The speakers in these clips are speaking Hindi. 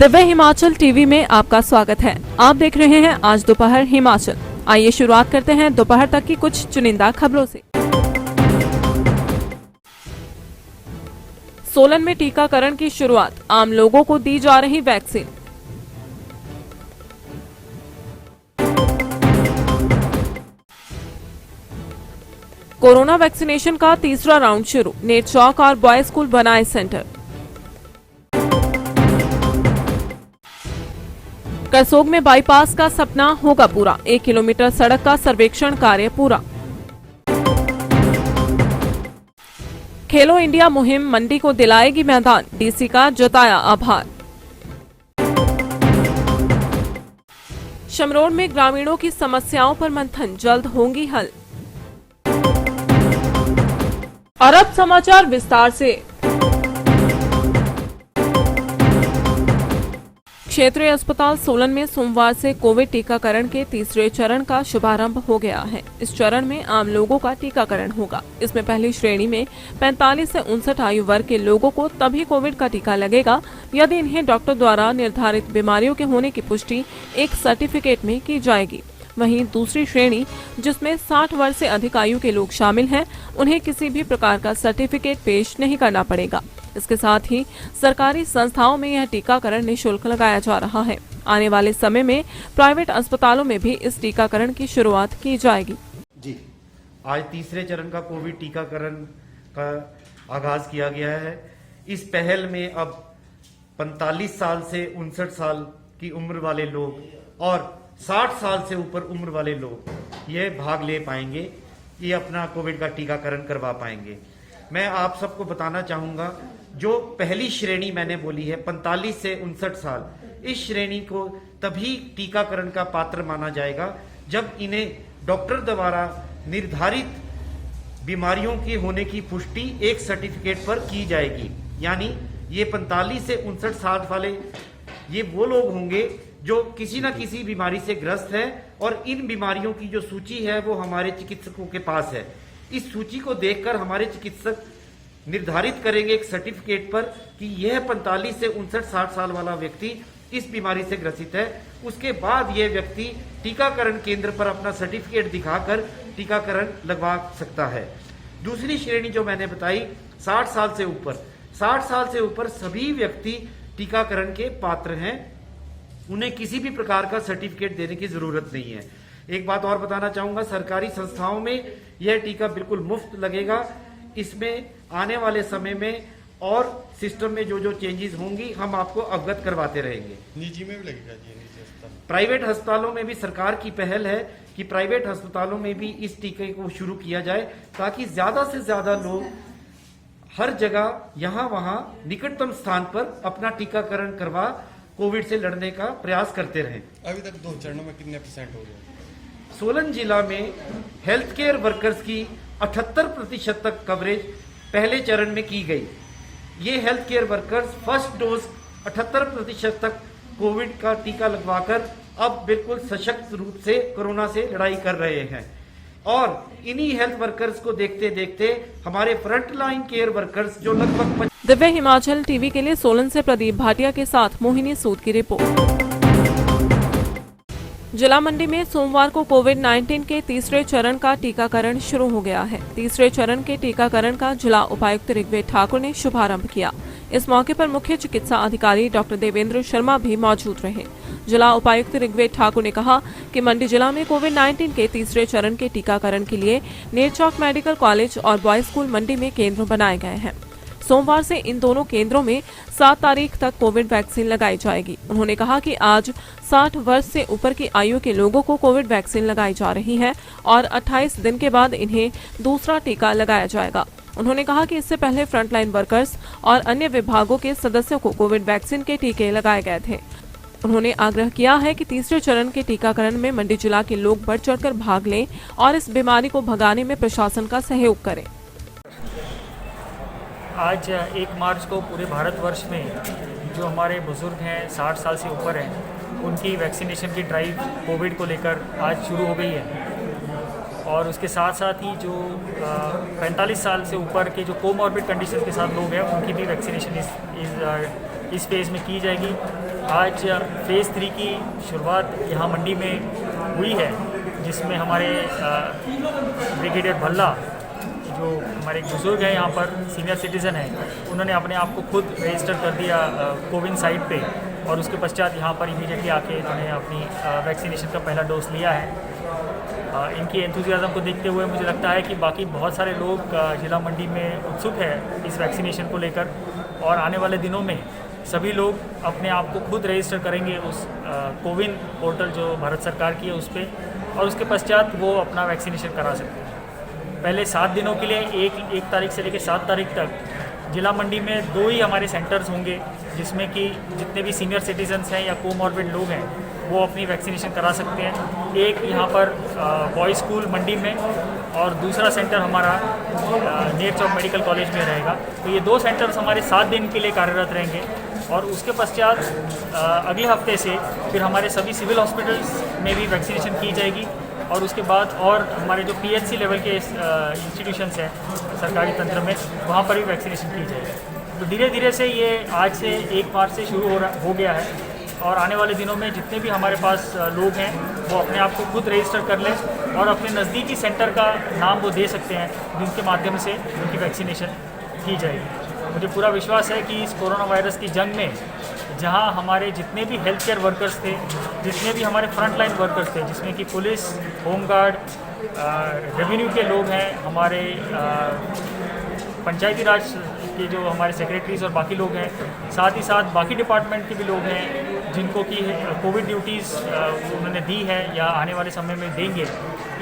दिव्य हिमाचल टीवी में आपका स्वागत है। आप देख रहे हैं आज दोपहर हिमाचल। आइए शुरुआत करते हैं दोपहर तक की कुछ चुनिंदा खबरों से। सोलन में टीकाकरण की शुरुआत, आम लोगों को दी जा रही वैक्सीन। कोरोना वैक्सीनेशन का तीसरा राउंड शुरू, नेट चौक और बॉयज स्कूल बनाए सेंटर। करसोग में बाईपास का सपना होगा पूरा, 1 किलोमीटर सड़क का सर्वेक्षण कार्य पूरा। खेलो इंडिया मुहिम मंडी को दिलाएगी मैदान, डीसी का जताया आभार। शमरोड़ में ग्रामीणों की समस्याओं पर मंथन, जल्द होंगी हल। और अब समाचार विस्तार से। क्षेत्रीय अस्पताल सोलन में सोमवार से कोविड टीकाकरण के तीसरे चरण का शुभारंभ हो गया है। इस चरण में आम लोगों का टीकाकरण होगा। इसमें पहली श्रेणी में 45 से 59 आयु वर्ग के लोगों को तभी कोविड का टीका लगेगा यदि इन्हें डॉक्टर द्वारा निर्धारित बीमारियों के होने की पुष्टि एक सर्टिफिकेट में की जाएगी। वहीं दूसरी श्रेणी, जिसमें 60 वर्ष से अधिक आयु के लोग शामिल हैं, उन्हें किसी भी प्रकार का सर्टिफिकेट पेश नहीं करना पड़ेगा। इसके साथ ही सरकारी संस्थाओं में यह टीकाकरण निःशुल्क लगाया जा रहा है। आने वाले समय में प्राइवेट अस्पतालों में भी इस टीकाकरण की शुरुआत की जाएगी। जी, आज तीसरे चरण का कोविड टीकाकरण का आगाज किया गया है। इस पहल में अब 45 साल से 59 साल की उम्र वाले लोग और 60 साल से ऊपर उम्र वाले लोग ये भाग ले पाएंगे, ये अपना कोविड का टीकाकरण करवा पाएंगे। मैं आप सबको बताना चाहूंगा, जो पहली श्रेणी मैंने बोली है 45 से 59 साल, इस श्रेणी को तभी टीकाकरण का पात्र माना जाएगा जब इन्हें डॉक्टर द्वारा निर्धारित बीमारियों के होने की पुष्टि एक सर्टिफिकेट पर की जाएगी। यानी ये 45 से 59 साल वाले ये वो लोग होंगे जो किसी न किसी बीमारी से ग्रस्त है और इन बीमारियों की जो सूची है वो हमारे चिकित्सकों के पास है। इस सूची को देखकर हमारे चिकित्सक निर्धारित करेंगे एक सर्टिफिकेट पर कि यह 45 से 59-60 साल वाला व्यक्ति इस बीमारी से ग्रसित है। उसके बाद यह व्यक्ति टीकाकरण केंद्र पर अपना सर्टिफिकेट दिखाकर टीकाकरण लगवा सकता है। दूसरी श्रेणी जो मैंने बताई 60 साल से ऊपर, 60 साल से ऊपर सभी व्यक्ति टीकाकरण के पात्र हैं, उन्हें किसी भी प्रकार का सर्टिफिकेट देने की जरूरत नहीं है। एक बात और बताना चाहूंगा, सरकारी संस्थाओं में यह टीका बिल्कुल मुफ्त लगेगा। इसमें आने वाले समय में और सिस्टम में जो जो चेंजेस होंगी हम आपको अवगत करवाते रहेंगे। निजी में भी लगेगा जी? निजी अस्पताल, प्राइवेट अस्पतालों में भी सरकार की पहल है कि प्राइवेट अस्पतालों में भी इस टीके को शुरू किया जाए ताकि ज्यादा से ज्यादा लोग हर जगह यहाँ वहाँ निकटतम स्थान पर अपना टीकाकरण करवा कोविड से लड़ने का प्रयास करते रहें। अभी तक 2 चरणों में कितने % हो गए? सोलन जिला में हेल्थ केयर वर्कर्स की 78% तक कवरेज पहले चरण में की गई। ये health care workers first dose 78% तक कोविड का टीका लगवाकर अब बिल्कुल सशक्त रूप से कोरोना से लड़ाई कर रहे हैं। और इन्हीं हेल्थ वर्कर्स को देखते देखते हमारे फ्रंट लाइन केयर वर्कर्स जो लगभग। दिव्य हिमाचल टीवी के लिए सोलन से प्रदीप भाटिया के साथ मोहिनी सूद की रिपोर्ट। जिला मंडी में सोमवार को कोविड-19 के तीसरे चरण का टीकाकरण शुरू हो गया है। तीसरे चरण के टीकाकरण का जिला उपायुक्त ऋग्वेद ठाकुर ने शुभारंभ किया। इस मौके पर मुख्य चिकित्सा अधिकारी डॉक्टर देवेंद्र शर्मा भी मौजूद रहे। जिला उपायुक्त ऋग्वेद ठाकुर ने कहा कि मंडी जिला में कोविड-19 के तीसरे चरण के टीकाकरण के लिए नेट चौक मेडिकल कॉलेज और बॉयज स्कूल मंडी में केंद्र बनाए गए हैं। सोमवार से इन दोनों केंद्रों में 7 तारीख तक कोविड वैक्सीन लगाई जाएगी। उन्होंने कहा कि आज 60 वर्ष से ऊपर की आयु के लोगों को कोविड वैक्सीन लगाई जा रही है और 28 दिन के बाद इन्हें दूसरा टीका लगाया जाएगा। उन्होंने कहा कि इससे पहले फ्रंटलाइन वर्कर्स और अन्य विभागों के सदस्यों को कोविड वैक्सीन के टीके लगाए गए थे। उन्होंने आग्रह किया है कि तीसरे चरण के टीकाकरण में मंडी जिला के लोग बढ़ चढ़कर भाग लें और इस बीमारी को भगाने में प्रशासन का सहयोग करें। आज 1 मार्च को पूरे भारतवर्ष में जो हमारे बुजुर्ग हैं 60 साल से ऊपर हैं, उनकी वैक्सीनेशन की ड्राइव कोविड को लेकर आज शुरू हो गई है। और उसके साथ साथ ही जो 45 साल से ऊपर के जो कोमॉर्बिड कंडीशन के साथ लोग हैं उनकी भी वैक्सीनेशन इस फेज़ में की जाएगी। आज फेज़ 3 की शुरुआत यहाँ मंडी में हुई है, जिसमें हमारे ब्रिगेडियर भल्ला जो हमारे एक बुजुर्ग हैं यहाँ पर सीनियर सिटीज़न हैं, उन्होंने अपने आप को खुद रजिस्टर कर दिया कोविन साइट पे, और उसके पश्चात यहाँ पर इमीडिएटली आके इन्होंने अपनी वैक्सीनेशन का पहला डोज लिया है। इनकी एंथुजियाज़म को देखते हुए मुझे लगता है कि बाकी बहुत सारे लोग जिला मंडी में उत्सुक है इस वैक्सीनेशन को लेकर, और आने वाले दिनों में सभी लोग अपने आप को खुद रजिस्टर करेंगे उस कोविन पोर्टल जो भारत सरकार की है उस पर, और उसके पश्चात वो अपना वैक्सीनेशन करा सकते हैं। पहले 7 दिनों के लिए 1 तारीख से लेकर 7 तारीख तक जिला मंडी में 2 ही हमारे सेंटर्स होंगे, जिसमें कि जितने भी सीनियर सिटीजन्स हैं या कोमॉर्बिड लोग हैं वो अपनी वैक्सीनेशन करा सकते हैं। एक यहाँ पर बॉयज़ स्कूल मंडी में और दूसरा सेंटर हमारा नेर चौक मेडिकल कॉलेज में रहेगा। तो ये 2 सेंटर्स हमारे 7 दिन के लिए कार्यरत रहेंगे, और उसके पश्चात अगले हफ्ते से फिर हमारे सभी सिविल हॉस्पिटल्स में भी वैक्सीनेशन की जाएगी, और उसके बाद और हमारे जो PHC लेवल के इंस्टीट्यूशंस हैं सरकारी तंत्र में, वहाँ पर भी वैक्सीनेशन की जाएगी। तो धीरे धीरे से ये आज से 1 मार्च से शुरू हो गया है, और आने वाले दिनों में जितने भी हमारे पास लोग हैं वो अपने आप को खुद रजिस्टर कर लें और अपने नज़दीकी सेंटर का नाम वो दे सकते हैं, जिनके माध्यम से उनकी वैक्सीनेशन की जाएगी। मुझे पूरा विश्वास है कि इस कोरोना वायरस की जंग में जहां हमारे जितने भी हेल्थ केयर वर्कर्स थे, जितने भी हमारे फ्रंट लाइन वर्कर्स थे, जिसमें कि पुलिस, होमगार्ड, रेवेन्यू के लोग हैं, हमारे पंचायती राज के जो हमारे सेक्रेटरीज और बाकी लोग हैं, साथ ही साथ बाकी डिपार्टमेंट के भी लोग हैं जिनको कि कोविड ड्यूटीज़ उन्होंने दी है या आने वाले समय में देंगे,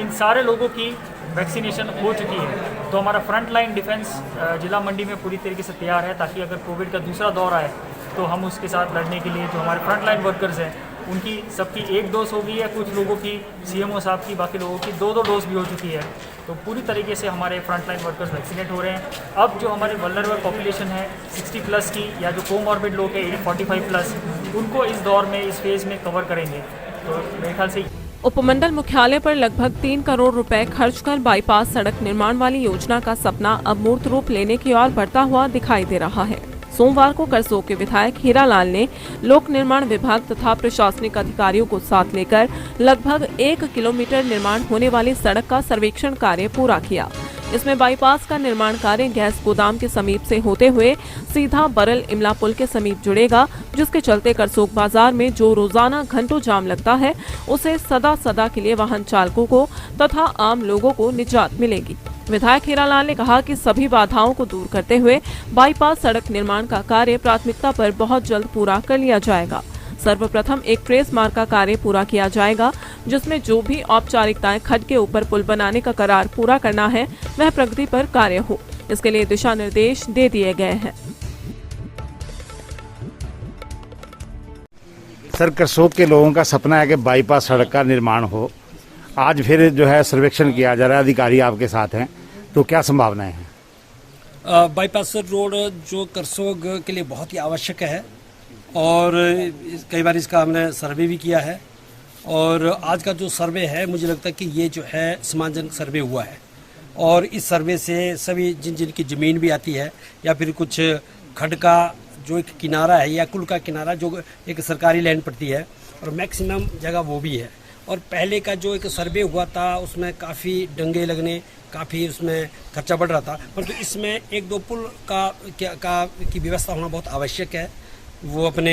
इन सारे लोगों की वैक्सीनेशन हो चुकी है। तो हमारा फ्रंट लाइन डिफेंस जिला मंडी में पूरी तरीके से तैयार है, ताकि अगर कोविड का दूसरा दौर आए तो हम उसके साथ लड़ने के लिए जो हमारे फ्रंट लाइन वर्कर्स हैं उनकी सबकी 1 डोज हो गई है, कुछ लोगों की CMO साहब की, बाकी लोगों की 2 डोज भी हो चुकी है। तो पूरी तरीके से हमारे फ्रंट लाइन वर्कर्स वैक्सीनेट हो रहे हैं। अब जो हमारे वल्नरेबल पॉपुलेशन है 60 प्लस की, या जो कोमॉर्बिड लोग हैं 45 प्लस, उनको इस दौर में, इस फेज़ में कवर करेंगे। तो मेरे ख्याल से उपमंडल मुख्यालय पर लगभग 3 करोड़ रुपए खर्च कर बाईपास सड़क निर्माण वाली योजना का सपना अब मूर्त रूप लेने की ओर बढ़ता हुआ दिखाई दे रहा है। सोमवार को करसोग के विधायक हीरालाल ने लोक निर्माण विभाग तथा प्रशासनिक अधिकारियों को साथ लेकर लगभग 1 किलोमीटर निर्माण होने वाली सड़क का सर्वेक्षण कार्य पूरा किया। इसमें बाईपास का निर्माण कार्य गैस गोदाम के समीप से होते हुए सीधा बरल इमला पुल के समीप जुड़ेगा, जिसके चलते करसोग बाजार में जो रोजाना घंटों जाम लगता है उसे सदा के लिए वाहन चालकों को तथा आम लोगों को निजात मिलेगी। विधायक हीरालाल ने कहा कि सभी बाधाओं को दूर करते हुए बाईपास सड़क निर्माण का कार्य प्राथमिकता पर बहुत जल्द पूरा कर लिया जाएगा। सर्वप्रथम एक ट्रेस मार्क का कार्य पूरा किया जाएगा, जिसमें जो भी औपचारिकताएं खड्ड के ऊपर पुल बनाने का करार पूरा करना है वह प्रगति पर कार्य हो। इसके लिए दिशा निर्देश दे दिए गए हैं। सर, करसोग के लोगों का सपना है कि बाईपास सड़क का निर्माण हो। आज फिर जो है सर्वेक्षण किया जा रहा है, अधिकारी आपके साथ हैं, तो क्या संभावनाएं हैं? बाईपास रोड जो करसोग के लिए बहुत ही आवश्यक है, और कई बार इसका हमने सर्वे भी किया है, और आज का जो सर्वे है मुझे लगता है कि ये जो है सम्मानजनक सर्वे हुआ है, और इस सर्वे से सभी जिनकी ज़मीन भी आती है या फिर कुछ खड्ड का जो एक किनारा है या कुल का किनारा जो एक सरकारी लैंड पड़ती है, और मैक्सिमम जगह वो भी है। और पहले का जो एक सर्वे हुआ था उसमें काफ़ी डंगे लगने, काफ़ी उसमें खर्चा बढ़ रहा था, परंतु इसमें 1-2 पुल की व्यवस्था होना बहुत आवश्यक है। वो अपने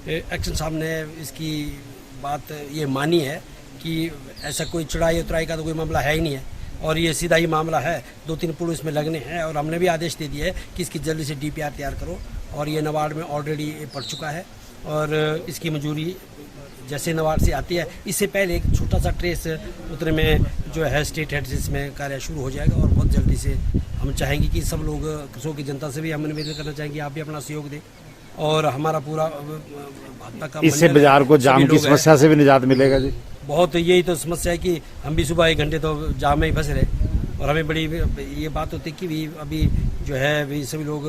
एक्शन साहब ने इसकी बात ये मानी है कि ऐसा कोई चढ़ाई उतराई का तो कोई मामला है ही नहीं है, और ये सीधा ही मामला है। 2-3 पुल इसमें लगने हैं, और हमने भी आदेश दे दिए है कि इसकी जल्दी से DPR तैयार करो, और ये नबार्ड में ऑलरेडी पड़ चुका है, और इसकी मंजूरी जैसे नबार्ड से आती है इससे पहले एक छोटा सा ट्रेस उतरे में जो है स्टेट हेड इसमें कार्य शुरू हो जाएगा, और बहुत जल्दी से हम चाहेंगे कि सब लोग करसोग की जनता से भी हम निवेदन करना चाहेंगे आप भी अपना सहयोग दें, और हमारा पूरा भाजपा का इससे बाजार को जाम की समस्या से भी निजात मिलेगा जी। बहुत यही तो समस्या है कि हम भी सुबह 1 घंटे तो जाम में ही फंसे रहे, और हमें बड़ी ये बात होती है कि भी अभी जो है भी सभी लोग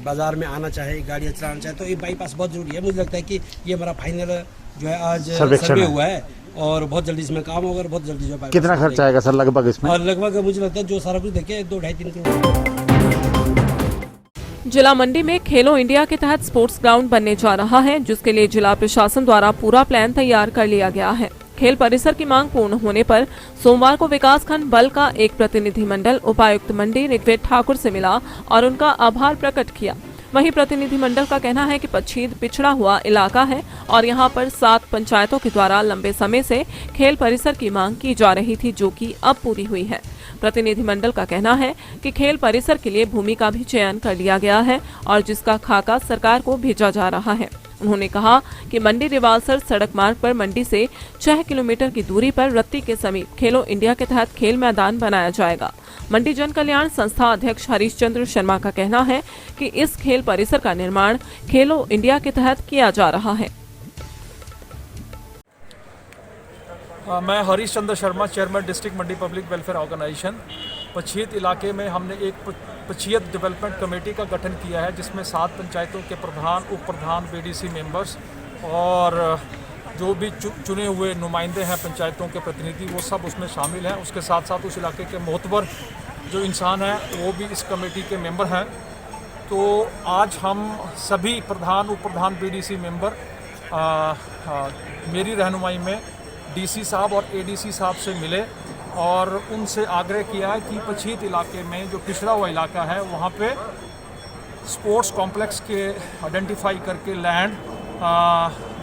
बाजार में आना चाहे, गाड़ियाँ चलाना चाहे, तो ये बाईपास बहुत जरूरी है। मुझे लगता है कि ये हमारा फाइनल जो है आज सर्वे हुआ है, और बहुत जल्दी इसमें काम होगा और बहुत जल्दी जो है कितना खर्चा आएगा सर लगभग इसमें? और लगभग मुझे लगता है जो सारा कुछ देखे 2-2.5-3 करोड़। जिला मंडी में खेलो इंडिया के तहत स्पोर्ट्स ग्राउंड बनने जा रहा है, जिसके लिए जिला प्रशासन द्वारा पूरा प्लान तैयार कर लिया गया है। खेल परिसर की मांग पूर्ण होने पर सोमवार को विकासखंड बल का एक प्रतिनिधिमंडल उपायुक्त मंडी ऋग्वेद ठाकुर से मिला और उनका आभार प्रकट किया। वहीं प्रतिनिधिमंडल का कहना है कि पच्छीद पिछड़ा हुआ इलाका है और यहां पर 7 पंचायतों के द्वारा लंबे समय से खेल परिसर की मांग की जा रही थी, जो कि अब पूरी हुई है। प्रतिनिधिमंडल का कहना है कि खेल परिसर के लिए भूमि का भी चयन कर लिया गया है और जिसका खाका सरकार को भेजा जा रहा है। उन्होंने कहा कि मंडी रिवालसर सड़क मार्ग पर मंडी से 6 किलोमीटर की दूरी पर रत्ती के समीप खेलो इंडिया के तहत खेल मैदान बनाया जाएगा। मंडी जन कल्याण संस्था अध्यक्ष हरीश चंद्र शर्मा का कहना है कि इस खेल परिसर का निर्माण खेलो इंडिया के तहत किया जा रहा है। मैं हरीश चंद्र शर्मा, चेयरमैन डिस्ट्रिक्ट मंडी पब्लिक वेलफेयर ऑर्गेनाइजेशन। पच्छीद इलाके में हमने एक पच्छीद डेवलपमेंट कमेटी का गठन किया है, जिसमें 7 पंचायतों के प्रधान, उप प्रधान, बीडीसी मेंबर्स और जो भी चुने हुए नुमाइंदे हैं पंचायतों के प्रतिनिधि, वो सब उसमें शामिल हैं। उसके साथ साथ उस इलाके के मोहतबर जो इंसान हैं वो भी इस कमेटी के मेंबर हैं। तो आज हम सभी प्रधान, उप प्रधान, बीडीसी मेंबर मेरी रहनुमाई में डीसी साहब और एडीसी साहब से मिले और उनसे आग्रह किया है कि पच्छीद इलाके में जो पिछड़ा हुआ इलाका है वहाँ पे स्पोर्ट्स कॉम्प्लेक्स के आइडेंटिफाई करके लैंड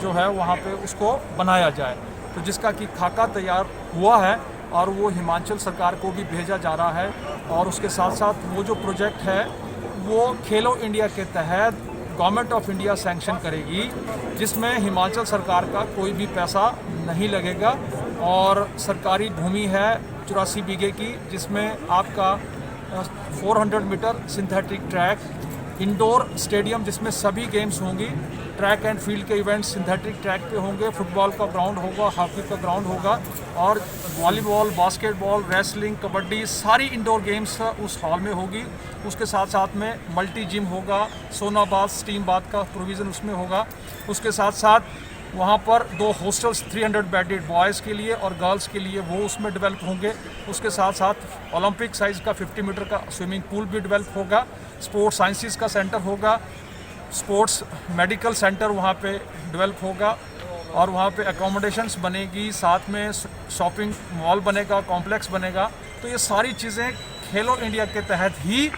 जो है वहाँ पे उसको बनाया जाए। तो जिसका कि खाका तैयार हुआ है और वो हिमाचल सरकार को भी भेजा जा रहा है। और उसके साथ साथ वो जो प्रोजेक्ट है वो खेलो इंडिया के तहत गवर्नमेंट ऑफ इंडिया सैंक्शन करेगी, जिसमें हिमाचल सरकार का कोई भी पैसा नहीं लगेगा। और सरकारी भूमि है 84 बीघे की, जिसमें आपका 400 meter synthetic track, indoor stadium जिसमें सभी गेम्स होंगी, ट्रैक एंड फील्ड के इवेंट्स सिंथेटिक ट्रैक पे होंगे, फुटबॉल का ग्राउंड होगा, हॉकी का ग्राउंड होगा और वॉलीबॉल, बास्केटबॉल, रेसलिंग, कबड्डी, सारी इंडोर गेम्स उस हॉल में होगी। उसके साथ साथ में मल्टी जिम होगा, सोना बाथ, स्टीम बाथ का प्रोविज़न उसमें होगा। उसके साथ साथ वहाँ पर 2 हॉस्टल्स 300 बेडेड बॉयज़ के लिए और गर्ल्स के लिए वो उसमें डेवलप होंगे। उसके साथ साथ ओलंपिक साइज़ का 50 मीटर का स्विमिंग पूल भी डेवलप होगा। स्पोर्ट्स साइंसेस का सेंटर होगा, स्पोर्ट्स मेडिकल सेंटर वहाँ पे डेवलप होगा और वहाँ पे एकोमोडेशंस बनेगी, साथ में शॉपिंग मॉल बनेगा, कॉम्प्लेक्स बनेगा। तो ये सारी चीज़ें खेलो इंडिया के तहत ही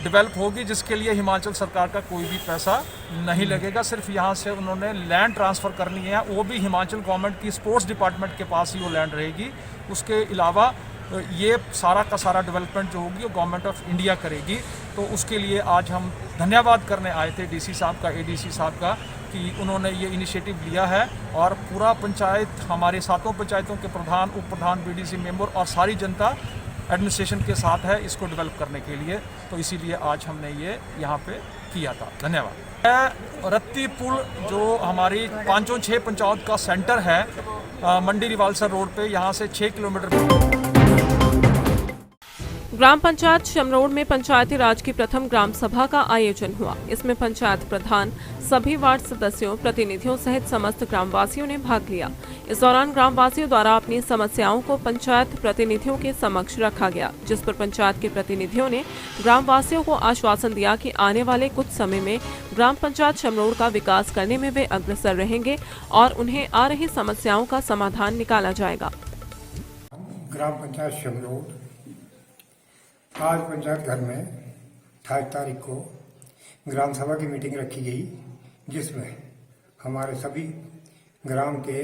डेवलप होगी, जिसके लिए हिमाचल सरकार का कोई भी पैसा नहीं लगेगा। सिर्फ यहाँ से उन्होंने लैंड ट्रांसफ़र करनी है, वो भी हिमाचल गवर्नमेंट की स्पोर्ट्स डिपार्टमेंट के पास ही वो लैंड रहेगी। उसके अलावा ये सारा का सारा डेवलपमेंट जो होगी वो गवर्नमेंट ऑफ इंडिया करेगी। तो उसके लिए आज हम धन्यवाद करने आए थे डीसी साहब का, एडीसी साहब का, कि उन्होंने ये इनिशिएटिव लिया है और पूरा पंचायत, हमारे 7 पंचायतों के प्रधान, उप प्रधान, बीडीसी मेंबर और सारी जनता एडमिनिस्ट्रेशन के साथ है इसको डेवलप करने के लिए। तो इसीलिए आज हमने ये यहाँ पे किया था। धन्यवाद। रत्ती पुल जो हमारी 5-6 पंचायत का सेंटर है मंडी रिवालसर रोड पे, यहाँ से 6 किलोमीटर। ग्राम पंचायत शमरोड में पंचायती राज की प्रथम ग्राम सभा का आयोजन हुआ। इसमें पंचायत प्रधान, सभी वार्ड सदस्यों, प्रतिनिधियों सहित समस्त ग्रामवासियों ने भाग लिया। इस दौरान ग्रामवासियों द्वारा अपनी समस्याओं को पंचायत प्रतिनिधियों के समक्ष रखा गया, जिस पर पंचायत के प्रतिनिधियों ने ग्रामवासियों को आश्वासन दिया कि आने वाले कुछ समय में ग्राम पंचायत शमरोड का विकास करने में वे अग्रसर रहेंगे और उन्हें आ रही समस्याओं का समाधान निकाला जाएगा। ग्राम पंचायत शमरोड आज पंचायत घर में 28 तारीख को ग्राम सभा की मीटिंग रखी गई, जिसमें हमारे सभी ग्राम के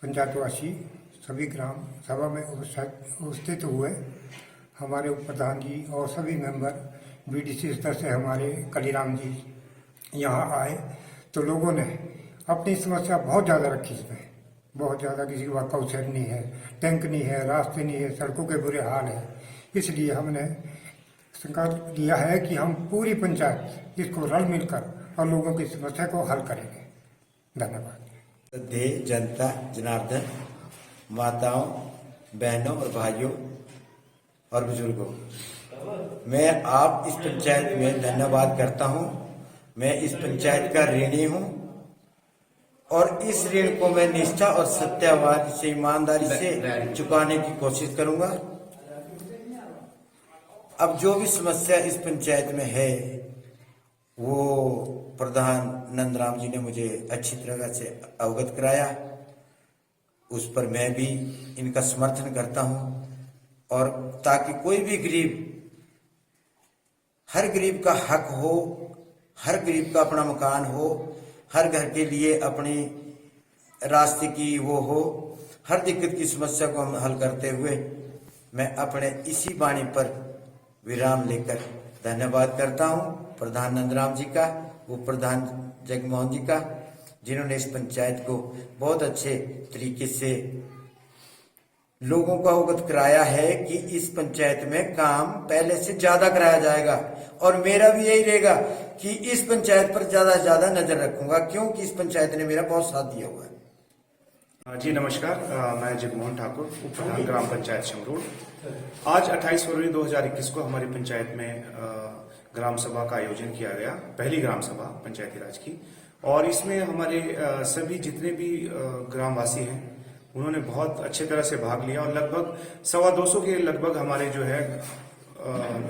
पंचायतवासी सभी ग्राम सभा में उपस्थित हुए। हमारे उप प्रधान जी और सभी मेंबर बीडीसी स्तर से हमारे कलीराम जी यहाँ आए, तो लोगों ने अपनी समस्या बहुत ज़्यादा रखी। इसमें बहुत ज़्यादा, किसी के पास काउंसलर नहीं है, टैंक नहीं है, रास्ते नहीं है, सड़कों के बुरे हाल है। इसलिए हमने संकल्प लिया है कि हम पूरी पंचायत इसको रल मिलकर और लोगों की समस्या को हल करेंगे। धन्यवाद। जनता जनार्दन, माताओं, बहनों और भाइयों और बुजुर्गों, मैं आप इस पंचायत में धन्यवाद करता हूं। मैं इस पंचायत का ऋणी हूं और इस ऋण को मैं निष्ठा और सत्यवाद से ईमानदारी से चुकाने की कोशिश करूंगा। अब जो भी समस्या इस पंचायत में है वो प्रधान नंदराम जी ने मुझे अच्छी तरह से अवगत कराया, उस पर मैं भी इनका समर्थन करता हूं, और ताकि कोई भी गरीब, हर गरीब का हक हो, हर गरीब का अपना मकान हो, हर घर के लिए अपनी रास्ते की वो हो, हर दिक्कत की समस्या को हम हल करते हुए मैं अपने इसी वाणी पर विराम लेकर धन्यवाद करता हूं प्रधान नंदराम जी का, वो प्रधान जगमोहन जी का, जिन्होंने इस पंचायत को बहुत अच्छे तरीके से लोगों को अवगत कराया है कि इस पंचायत में काम पहले से ज्यादा कराया जाएगा। और मेरा भी यही रहेगा कि इस पंचायत पर ज्यादा से ज्यादा नजर रखूंगा, क्योंकि इस पंचायत ने मेरा बहुत साथ दिया हुआ है। जी नमस्कार, मैं जगमोहन ठाकुर, उप प्रधान ग्राम पंचायत शमरोड। आज 28 फरवरी 2021 को हमारी पंचायत में ग्राम सभा का आयोजन किया गया, पहली ग्राम सभा पंचायती राज की, और इसमें हमारे सभी जितने भी ग्रामवासी हैं उन्होंने बहुत अच्छे तरह से भाग लिया, और लगभग 225 के लगभग हमारे जो है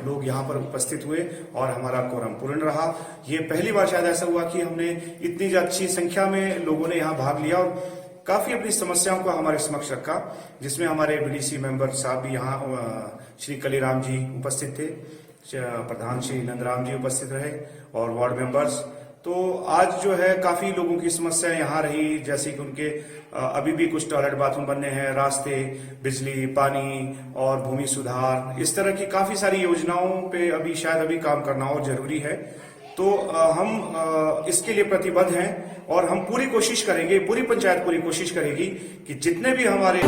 लोग यहाँ पर उपस्थित हुए और हमारा कोरम पूर्ण रहा। ये पहली बार शायद ऐसा हुआ कि हमने इतनी अच्छी संख्या में लोगों ने यहाँ भाग लिया और काफी अपनी समस्याओं को हमारे समक्ष रखा, जिसमें हमारे बीडीसी मेंबर साहब भी यहाँ श्री कलीराम जी उपस्थित थे, प्रधान श्री नंदराम जी उपस्थित रहे और वार्ड मेंबर्स। तो आज जो है काफी लोगों की समस्या यहाँ रही, जैसे कि उनके अभी भी कुछ टॉयलेट बाथरूम बनने हैं, रास्ते, बिजली, पानी और भूमि सुधार, इस तरह की काफी सारी योजनाओं पे अभी काम करना और जरूरी है। तो हम इसके लिए प्रतिबद्ध हैं और हम पूरी कोशिश करेंगे, पूरी पंचायत पूरी कोशिश करेगी कि जितने भी हमारे